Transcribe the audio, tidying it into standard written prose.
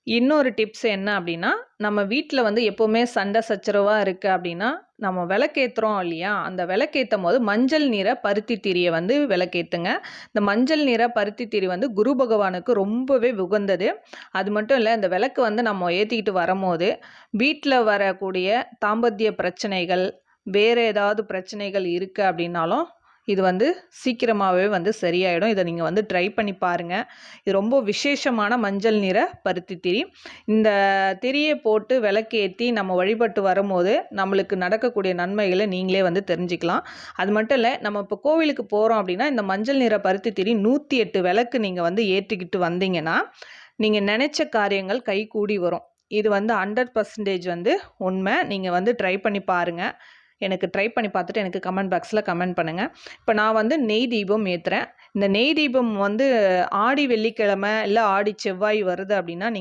இன்னொரு டிப்ஸ் என்ன அப்டின்னா, நம்ம வீட்ல வந்து எப்பவுமே சண்டை சச்சரவா இருக்கு அப்டின்னா, நம்ம விளக்கேத்துறோம் இல்லையா? அந்த விளக்கேத்தும்போது மஞ்சள் நிற பருத்தி திரிய வந்து விளக்கேத்துங்க. இந்த மஞ்சள் நிற பருத்தி திரி வந்து குரு பகவானுக்கு ரொம்பவே உகந்தது. அது மட்டும் இல்ல, இந்த விளக்கு வந்து நம்ம ஏத்திக்கிட்டு வரம்போது, வீட்ல வரக்கூடிய தாம்பத்திய பிரச்சனைகள், வேற ஏதாவது பிரச்சனைகள் இருக்கு அப்டின்னாலும், இது வந்து சீக்கிரமாவே வந்து சரியாயிடும். இத நீங்க வந்து ட்ரை பண்ணி பாருங்க. இது ரொம்ப விசேஷமான மஞ்சள் நிற பருத்தி திரி. இந்த திரிய போட்டு விளக்கேத்தி நம்ம வழிபட்டு வரும்போது, நம்மளுக்கு நடக்கக்கூடிய நன்மைகள நீங்களே வந்து தெரிஞ்சுக்கலாம். அது மட்டும் இல்ல, நம்ம இப்போ கோவிலுக்கு போறோம் அப்டின்னா, இந்த மஞ்சள் நிற பருத்தி திரி 108 விளக்கு நீங்க வந்து ஏற்றிக்கிட்டு வந்தீங்கன்னா, நீங்க நெனைச்ச காரியங்கள் கைகூடி வரும். இது வந்து 100% வந்து உண்ம. நீங்க வந்து ட்ரை பண்ணி பாருங்க. எனக்கு ட்ரை பண்ணி பார்த்துட்டு எனக்கு கமெண்ட் பாக்ஸ்ல கமெண்ட் பண்ணுங்க. இப்ப நான் வந்து நெய் தீபம் ஏத்துறேன். இந்த நெய் தீபம் வந்து ஆடி வெள்ளிக்கிழமை, இல்ல ஆடி செவ்வாய் வருது அப்டின்னா, நீங்க